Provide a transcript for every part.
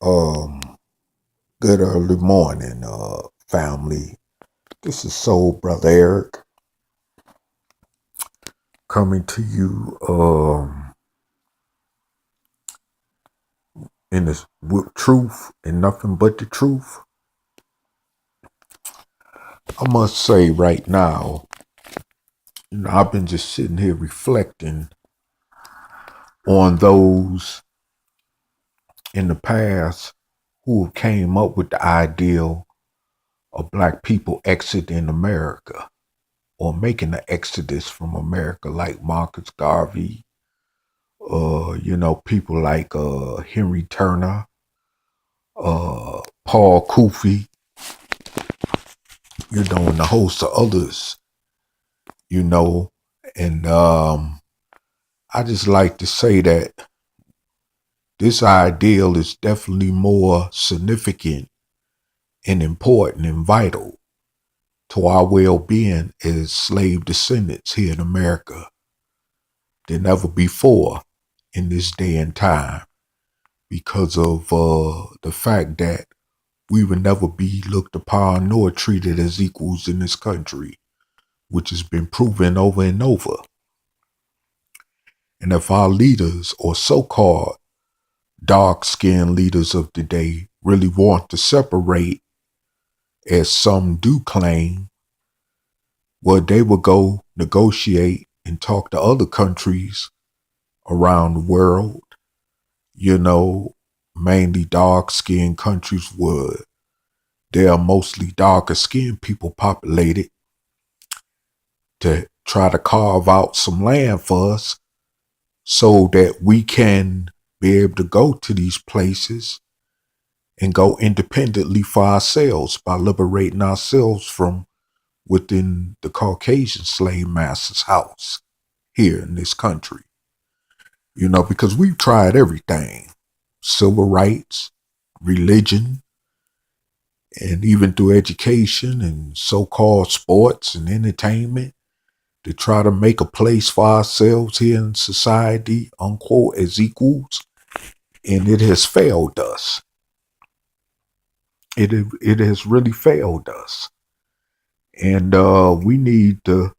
Um, Good early morning, family. This is Soul Brother Eric coming to you in this with truth and nothing but the truth. I must say right now, I've been just sitting here reflecting on those in the past who came up with the ideal of black people exiting America or making the exodus from America, like Marcus Garvey, people like Henry Turner, Paul Kufi, and a host of others, you know. And I just like to say that this ideal is definitely more significant and important and vital to our well-being as slave descendants here in America than ever before in this day and time because of the fact that we would never be looked upon nor treated as equals in this country, which has been proven over and over. And if our leaders, or so-called dark-skinned leaders of today, really want to separate, as some do claim, well, they will go negotiate and talk to other countries around the world, mainly dark-skinned countries where there are mostly darker-skinned people populated, to try to carve out some land for us so that we can be able to go to these places and go independently for ourselves by liberating ourselves from within the Caucasian slave master's house here in this country. Because we've tried everything: civil rights, religion, and even through education and so-called sports and entertainment, to try to make a place for ourselves here in society, unquote, as equals, and it has failed us. It has really failed us, and we need to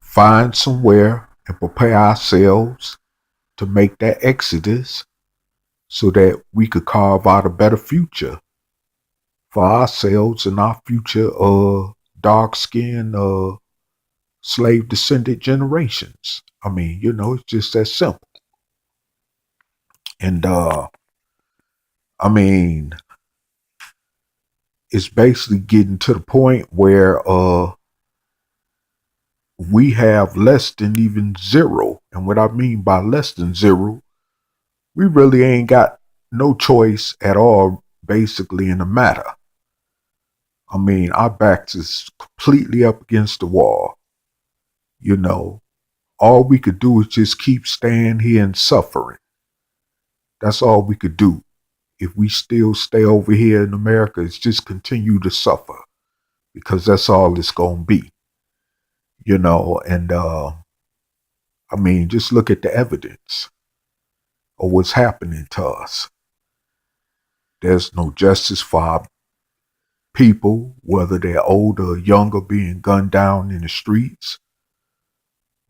find somewhere and prepare ourselves to make that exodus so that we could carve out a better future for ourselves and our future dark-skinned slave descendant generations. I mean, it's just that simple. And I mean, it's basically getting to the point where we have less than even zero. And what I mean by less than zero, we really ain't got no choice at all, basically, in the matter. I mean, our backs is completely up against the wall. All we could do is just keep staying here and suffering. That's all we could do. If we still stay over here in America, is just continue to suffer, because that's all it's gonna be. And I mean, just look at the evidence of what's happening to us. There's no justice for our people, whether they're older or younger, being gunned down in the streets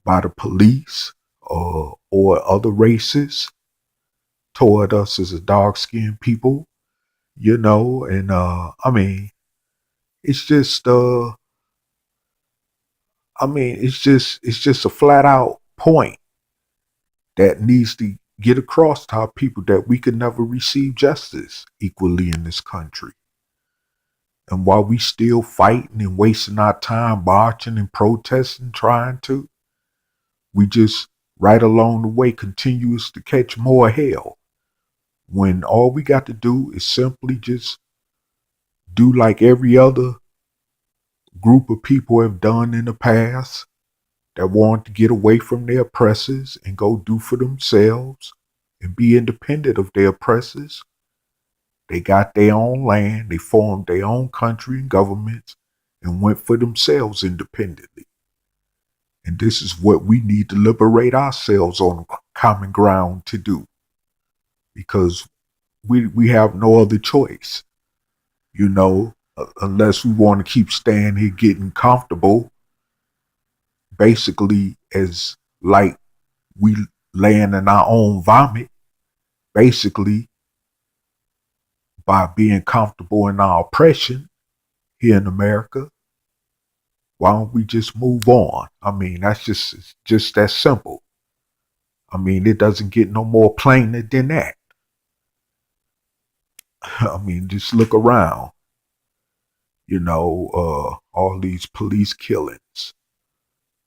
by the police or other races toward us as a dark-skinned people, and I mean, it's just it's just a flat out point that needs to get across to our people, that we could never receive justice equally in this country. And while we still fighting and wasting our time marching and protesting, trying to, we just right along the way continues to catch more hell. When all we got to do is simply just do like every other group of people have done in the past, that want to get away from their oppressors and go do for themselves and be independent of their oppressors. They got their own land, they formed their own country and governments, and went for themselves independently. And this is what we need to liberate ourselves on common ground to do. Because we have no other choice, unless we want to keep staying here getting comfortable, basically as like we laying in our own vomit, basically by being comfortable in our oppression here in America. Why don't we just move on? I mean, that's just that simple. I mean, it doesn't get no more plainer than that. I mean, just look around. All these police killings.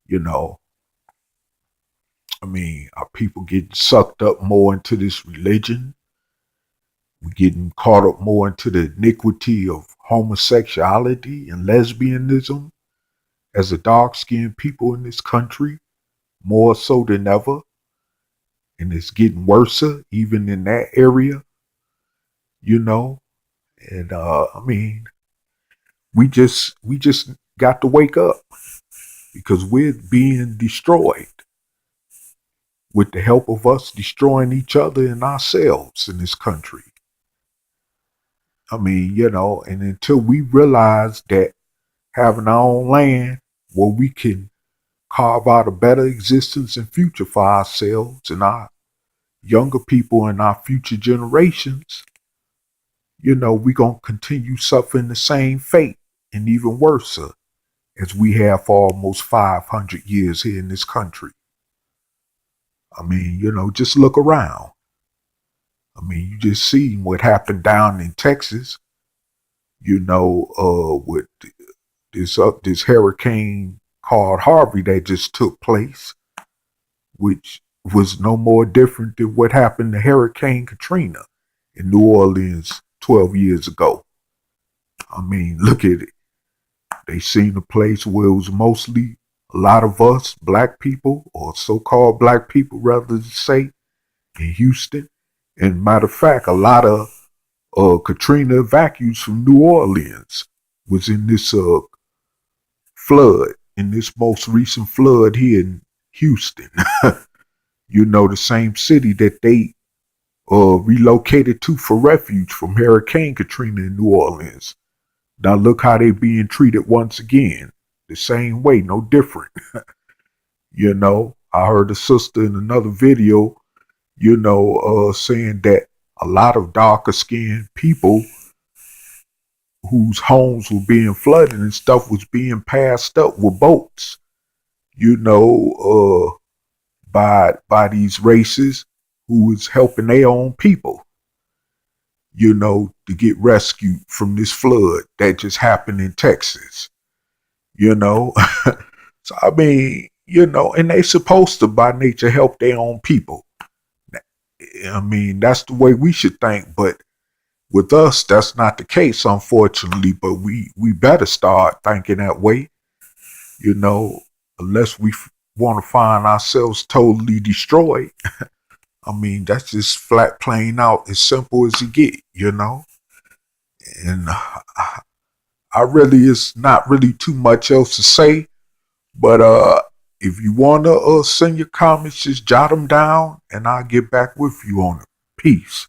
You know, I mean, are people getting sucked up more into this religion? We're getting caught up more into the iniquity of homosexuality and lesbianism as a dark-skinned people in this country, more so than ever. And it's getting worse even in that area, you know. And I mean, we just got to wake up because we're being destroyed with the help of us destroying each other and ourselves in this country. I mean, and until we realize that having our own land where we can carve out a better existence and future for ourselves and our younger people and our future generations, we're going to continue suffering the same fate and even worse as we have for almost 500 years here in this country. I mean, just look around. I mean, you just seen what happened down in Texas, with this hurricane called Harvey that just took place, which was no more different than what happened to Hurricane Katrina in New Orleans 12 years ago. I mean, look at it. They seen a place where it was mostly a lot of us, black people, or so-called black people, rather than say, in Houston. And matter of fact, a lot of Katrina evacuees from New Orleans was in this flood, in this most recent flood here in Houston. The same city that they relocated to for refuge from Hurricane Katrina in New Orleans. Now look how they being treated once again. The same way, no different. I heard a sister in another video, saying that a lot of darker skinned people whose homes were being flooded and stuff was being passed up with boats, by these races who was helping their own people, to get rescued from this flood that just happened in Texas, So, I mean, and they supposed to by nature help their own people. I mean, that's the way we should think, but with us, that's not the case, unfortunately, but we better start thinking that way, unless we want to find ourselves totally destroyed. I mean, that's just flat plain out as simple as it get, And I really, it's not really too much else to say, but if you want to send your comments, just jot them down and I'll get back with you on it. Peace.